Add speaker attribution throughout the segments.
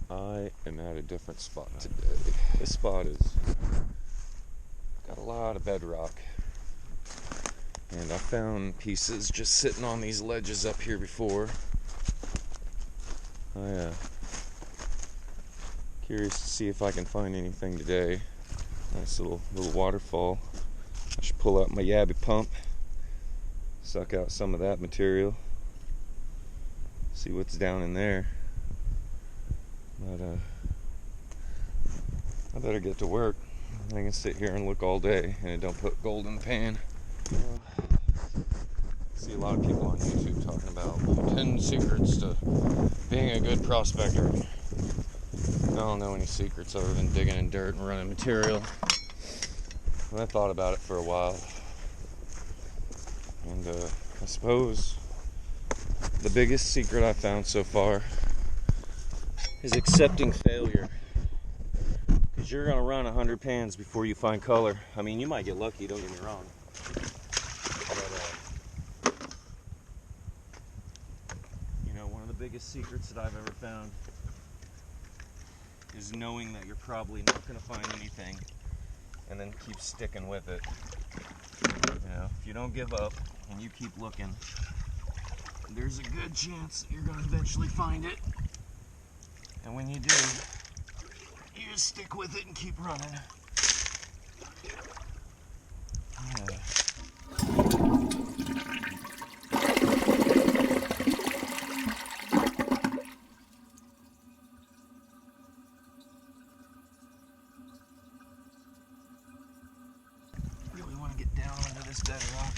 Speaker 1: I am at a different spot today. This spot is got a lot of bedrock, and I found pieces just sitting on these ledges up here before. Curious to see if I can find anything today. Nice little waterfall. I should pull out my yabby pump, suck out some of that material, see what's down in there. But I better get to work. I can sit here and look all day and it don't put gold in the pan. I see a lot of people on YouTube talking about 10 secrets to being a good prospector. I don't know any secrets other than digging in dirt and running material. And I thought about it for a while. And I suppose the biggest secret I've found so far is accepting failure. Because you're going to run 100 pans before you find color. I mean, you might get lucky, don't get me wrong. But, one of the biggest secrets that I've ever found is knowing that you're probably not going to find anything and then keep sticking with it. If you don't give up and you keep looking, there's a good chance that you're going to eventually find it. And when you do, you just stick with it and keep running. Really want to get down into this bedrock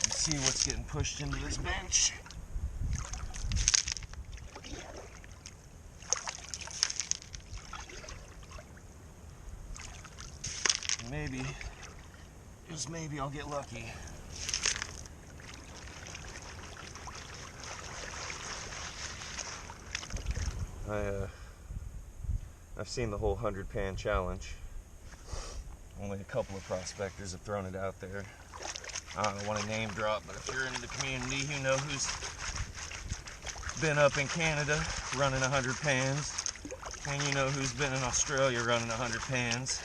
Speaker 1: and see what's getting pushed into this bench. Maybe, just maybe, I'll get lucky. I've seen the whole 100 pan challenge. Only a couple of prospectors have thrown it out there. I don't want to name drop, but if you're in the community, you know who's been up in Canada running 100 pans, and you know who's been in Australia running 100 pans.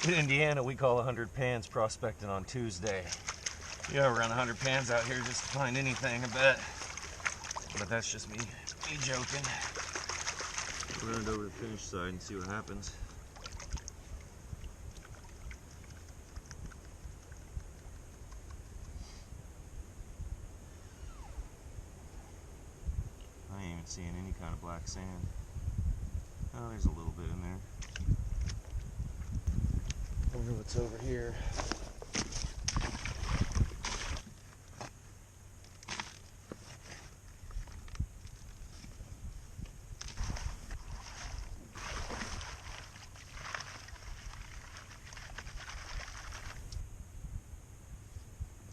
Speaker 1: In Indiana, we call 100 pans prospecting on Tuesday. You ever run 100 pans out here just to find anything, I bet. But that's just me joking. Run it over the finish side and see what happens. I ain't even seeing any kind of black sand. Oh, there's a little bit in there. Wonder what's over here.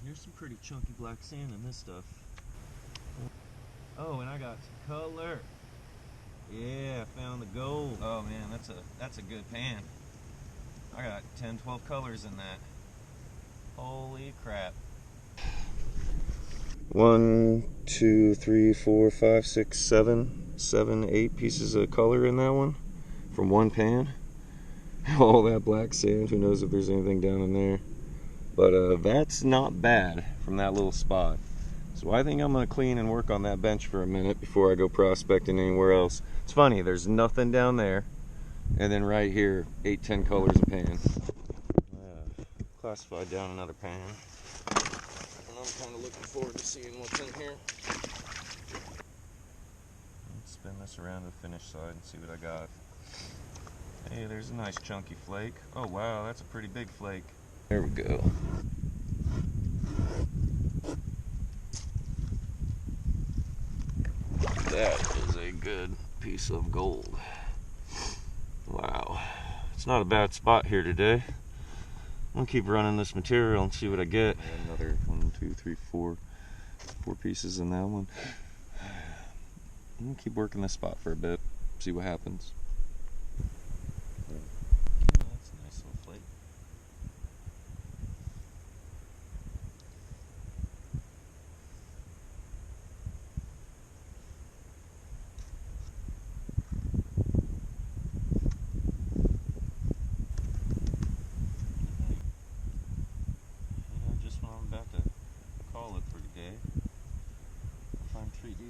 Speaker 1: There's some pretty chunky black sand in this stuff. Oh, and I got some color. Yeah, I found the gold. Oh man, that's a good pan. I got 10, 12 colors in that. Holy crap. 1, 2, 3, 4, 5, 6, 7, 8 pieces of color in that one from one pan. All that black sand, who knows if there's anything down in there. But that's not bad from that little spot. So I think I'm going to clean and work on that bench for a minute before I go prospecting anywhere else. It's funny, there's nothing down there. And then right here, 8, 10 colors of pan. Classified down another pan. And I'm kind of looking forward to seeing what's in here. Let's spin this around to the finish side and see what I got. Hey, there's a nice chunky flake. Oh wow, that's a pretty big flake. There we go. That is a good piece of gold. Wow. It's not a bad spot here today. I'm gonna keep running this material and see what I get. Another 1, 2, 3, 4 pieces in that one. I'm gonna keep working this spot for a bit, see what happens. That's a nice little flake.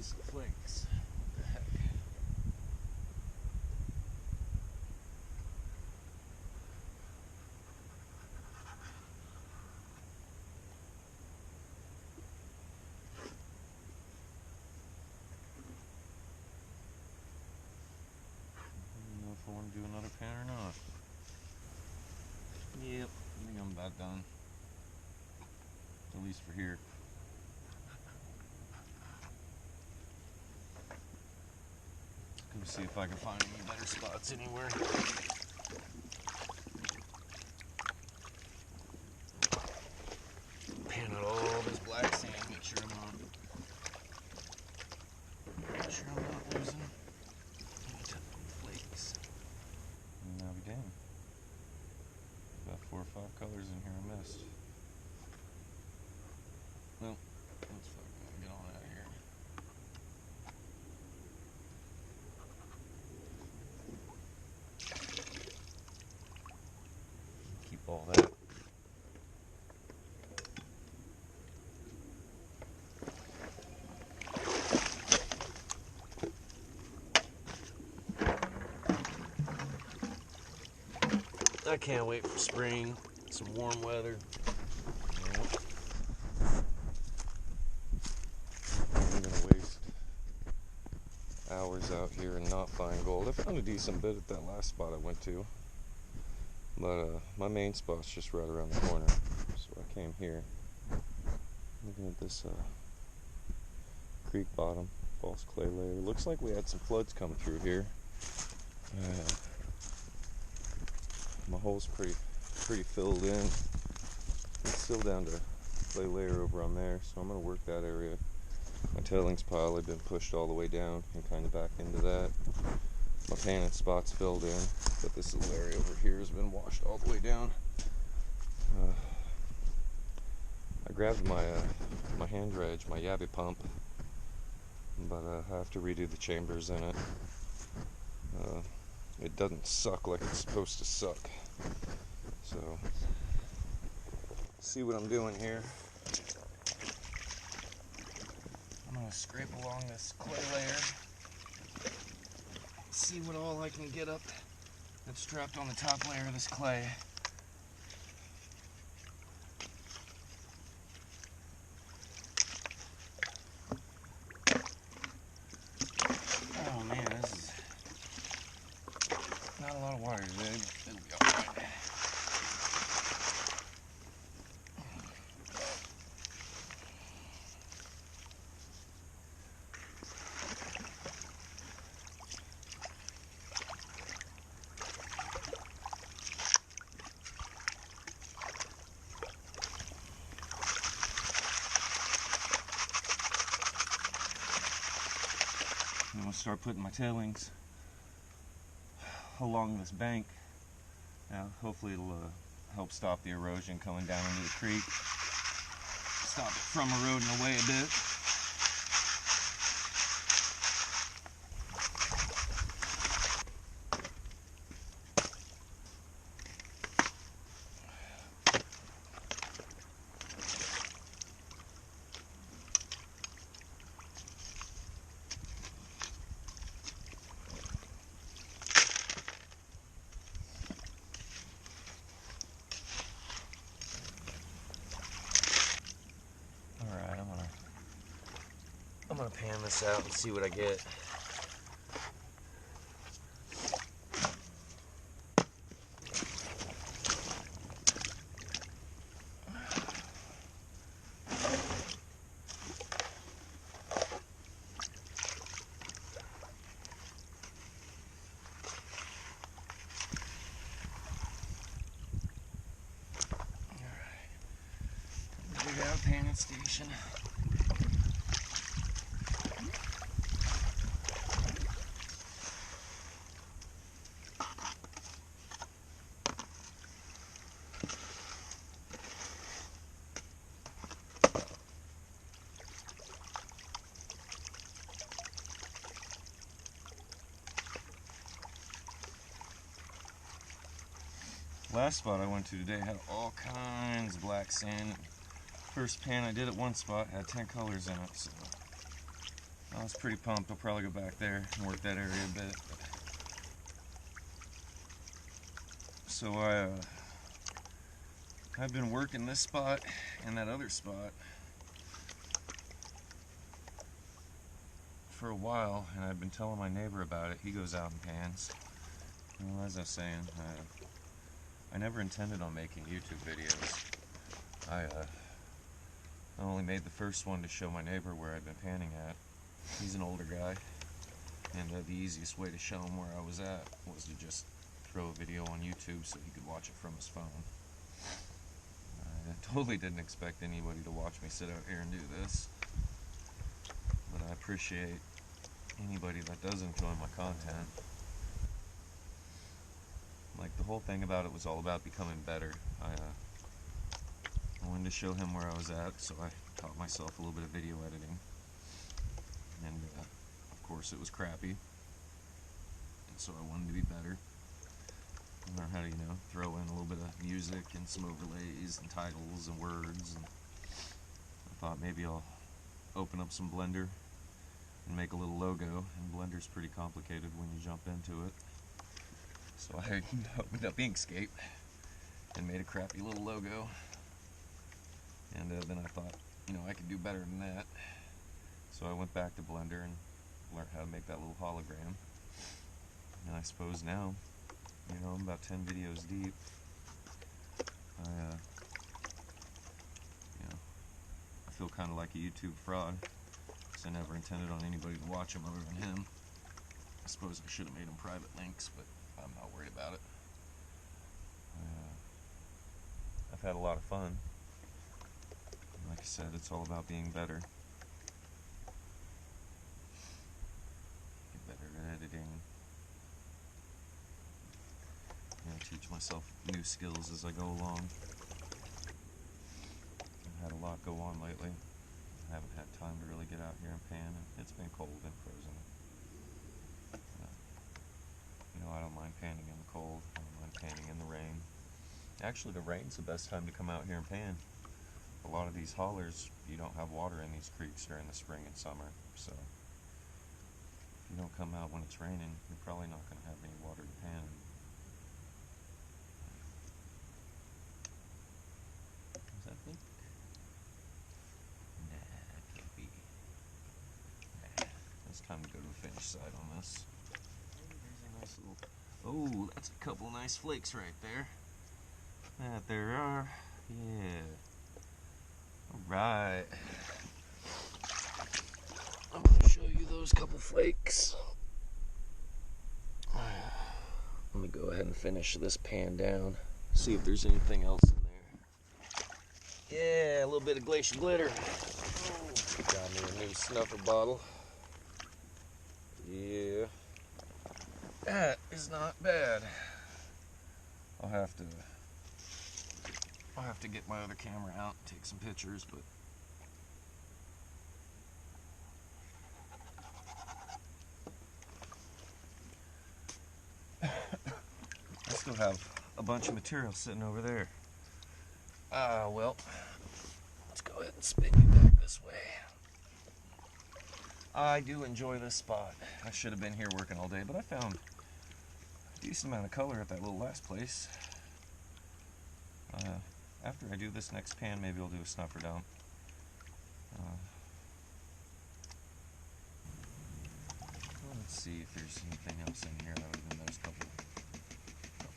Speaker 1: some flakes. What the heck? I don't know if I want to do another pan or not. Yep, I think I'm about done. At least for here. Go see if I can find any better spots anywhere. Pan out all this black sand, make sure I'm not losing any type of flakes. And now we done. About 4 or 5 colors in here I missed. Well, let's fucking get on out of here. Keep all that. I can't wait for spring, some warm weather. I'm gonna waste hours out here and not find gold. I found a decent bit at that last spot I went to, but my main spot's just right around the corner, so I came here. Looking at this creek bottom, false clay layer. Looks like we had some floods come through here. My hole's pretty filled in. It's still down to clay layer over on there, so I'm going to work that area. My tailings pile had been pushed all the way down and kind of back into that. My pan and spot's filled in, but this little area over here has been washed all the way down. I grabbed my hand dredge, my Yabby pump, but I have to redo the chambers in it. It doesn't suck like it's supposed to suck. So, see what I'm doing here. I'm going to scrape along this clay layer. See what all I can get up that's strapped on the top layer of this clay. Oh man, this is not a lot of water today. It'll be alright. I'm going to start putting my tailings along this bank. Now, hopefully it'll help stop the erosion coming down into the creek. Stop it from eroding away a bit. I'm gonna pan this out and see what I get. Alright. Dig out panning station. Last spot I went to today had all kinds of black sand. First pan I did at one spot had 10 colors in it, so I was pretty pumped. I'll probably go back there and work that area a bit. So I've been working this spot and that other spot for a while, and I've been telling my neighbor about it. He goes out and pans. Well, as I was saying, I never intended on making YouTube videos. I only made the first one to show my neighbor where I'd been panning at. He's an older guy, and the easiest way to show him where I was at was to just throw a video on YouTube so he could watch it from his phone. I totally didn't expect anybody to watch me sit out here and do this, but I appreciate anybody that does enjoy my content. Like, the whole thing about it was all about becoming better. I wanted to show him where I was at, so I taught myself a little bit of video editing. And of course it was crappy, and so I wanted to be better. Learn how to, throw in a little bit of music and some overlays and titles and words. And I thought maybe I'll open up some Blender and make a little logo. And Blender's pretty complicated when you jump into it. So I opened up Inkscape and made a crappy little logo. And then I thought, I could do better than that. So I went back to Blender and learned how to make that little hologram. And I suppose now, I'm about 10 videos deep. I feel kind of like a YouTube fraud, because I never intended on anybody to watch them other than him. I suppose I should have made them private links, but I'm not worried about it. I've had a lot of fun. Like I said, it's all about being better. Get better at editing. Teach myself new skills as I go along. I've had a lot go on lately. I haven't had time to really get out here and pan. It's been cold and frozen. I don't mind panning in the cold. I don't mind panning in the rain. Actually, the rain's the best time to come out here and pan. A lot of these hollers, you don't have water in these creeks during the spring and summer. So if you don't come out when it's raining, you're probably not going to have any water to pan. Does that think? Nah, it can't be. Nah. It's time to go to the finish side on this. There's a nice little... Oh, that's a couple of nice flakes right there. That there are. Yeah. Alright. I'm going to show you those couple flakes. Let me go ahead and finish this pan down. See if there's anything else in there. Yeah, a little bit of glacier glitter. Got me a new snuffer bottle. Yeah. That is not bad. I'll have to get my other camera out and take some pictures, but I still have a bunch of material sitting over there. Well, let's go ahead and spin you back this way. I do enjoy this spot. I should have been here working all day, but I found a decent amount of color at that little last place. After I do this next pan, maybe I'll do a snuffer dump. Let's see if there's anything else in here other than those couple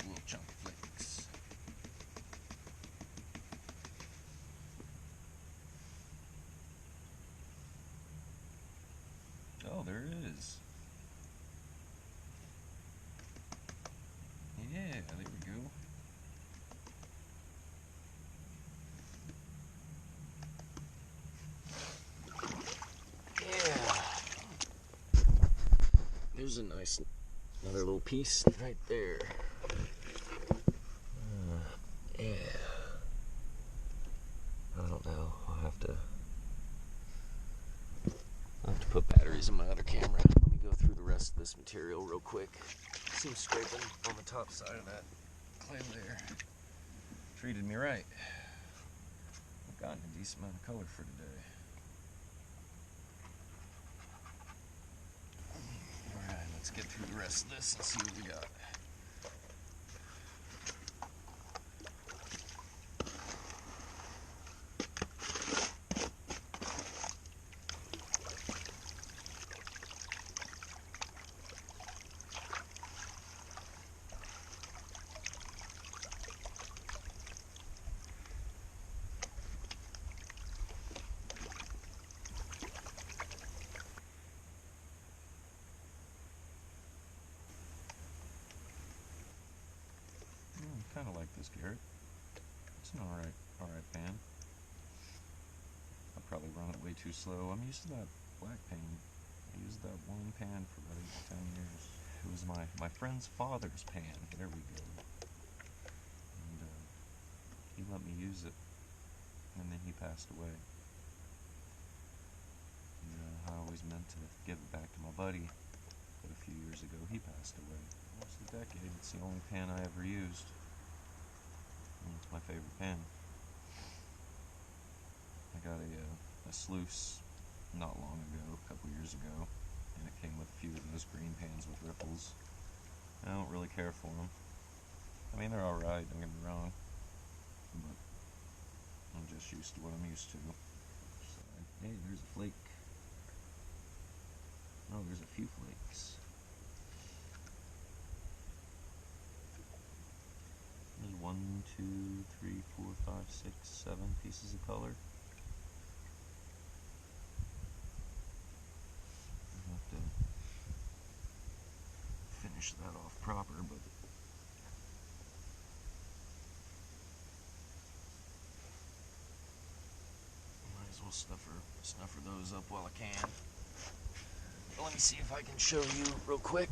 Speaker 1: little chunky flakes. Oh, there it is. Yeah, there we go. There's a nice, another little piece right there. Yeah. I don't know. I'll have to put batteries in my other camera. Let me go through the rest of this material real quick. Seems scraping on the top side of that clay layer treated me right. I've gotten a decent amount of color for today. let's get through the rest of this and see what we got. Kind of like this Garrett. It's an alright pan. I probably run it way too slow. I'm used to that black pan. I used that one pan for about 8 to 10 years. It was my friend's father's pan. There we go. And he let me use it, and then he passed away. And, I always meant to give it back to my buddy, but a few years ago he passed away. Almost a decade. It's the only pan I ever used. It's my favorite pan. I got a sluice not long ago, a couple years ago, and it came with a few of those green pans with ripples. I don't really care for them. I mean, they're alright, don't get me wrong, but I'm just used to what I'm used to. So, hey, there's a flake. Oh, there's a few flakes. There's 1, 2, 3, 4, 5, 6, 7 pieces of color. I'll have to finish that off proper, but might as well snuffer those up while I can. But let me see if I can show you real quick.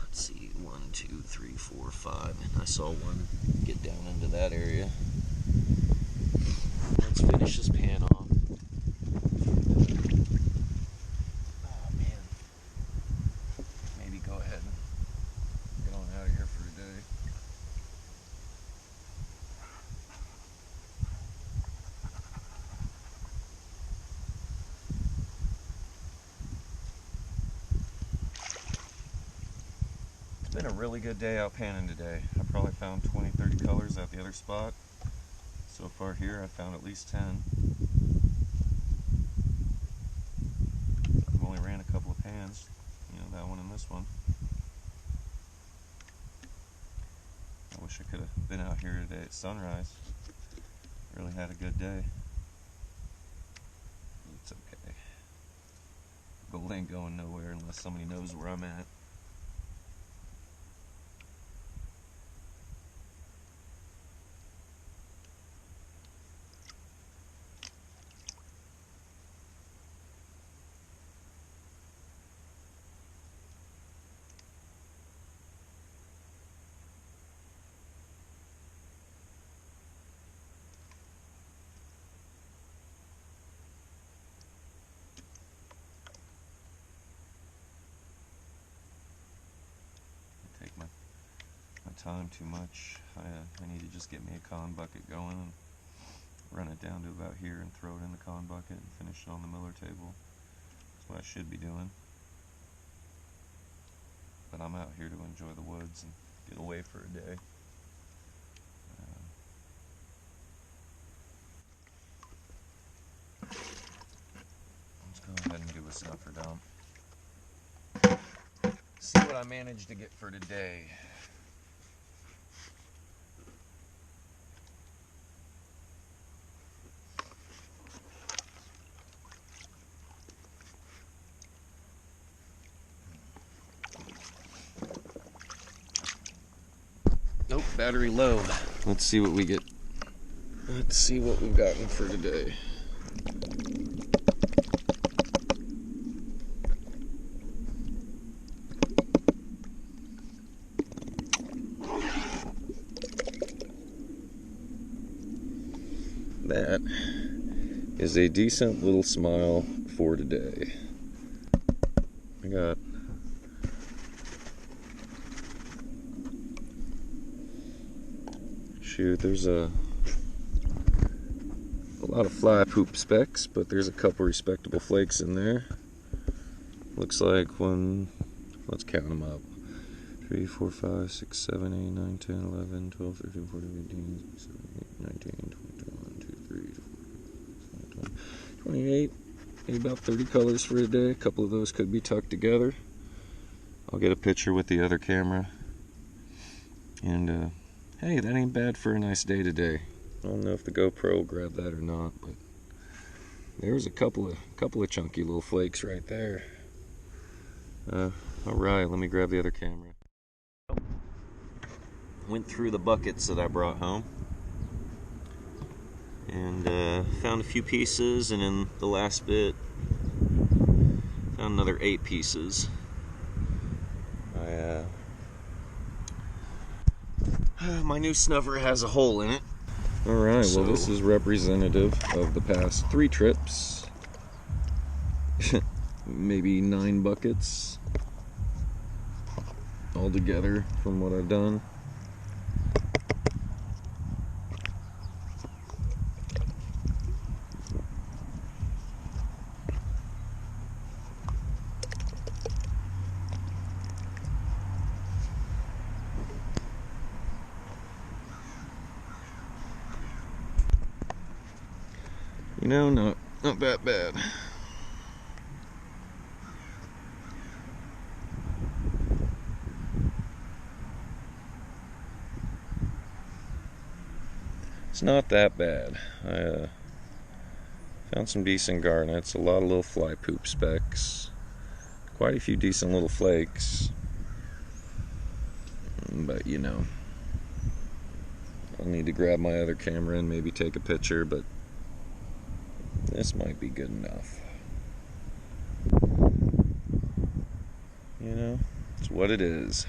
Speaker 1: Let's see, 1, 2, 3, 4, 5. I saw one get down into that area. Let's finish this pan off. Oh man. Maybe go ahead and get on out of here for today. It's been a really good day out panning today. I probably found 20, 30 colors at the other spot. So far here I found at least 10. I've only ran a couple of pans, you know, that one and this one. I wish I could have been out here today at sunrise. Really had a good day. It's okay. Gold ain't going nowhere unless somebody knows where I'm at. Time too much. I need to just get me a con bucket going and run it down to about here and throw it in the con bucket and finish it on the miller table. That's what I should be doing. But I'm out here to enjoy the woods and get away for a day. Let's go ahead and do a snuffer dump. See what I managed to get for today. Nope, battery low. Let's see what we get. Let's see what we've gotten for today. That is a decent little smile for today. I got there's a lot of fly poop specks, but there's a couple respectable flakes in there. Looks like one, let's count them up. 3, 4, 5, 6, 7, 8, 9, 10, 11, 12, 13, 14, 15, 16, 17, 18, 19, 20, 21, 22, 23, 24, 25, 28. Maybe about 30 colors for a day. A couple of those could be tucked together. I'll get a picture with the other camera. And hey, that ain't bad for a nice day today. I don't know if the GoPro will grab that or not, but there's a couple of chunky little flakes right there. Alright, let me grab the other camera. Went through the buckets that I brought home and found a few pieces, and in the last bit found another 8 pieces. My new snuffer has a hole in it. Alright, well this is representative of the past 3 trips. Maybe 9 buckets altogether from what I've done. You know, not that bad. It's not that bad. I found some decent garnets, a lot of little fly poop specks, quite a few decent little flakes. But you know, I'll need to grab my other camera and maybe take a picture, but this might be good enough. You know, it's what it is.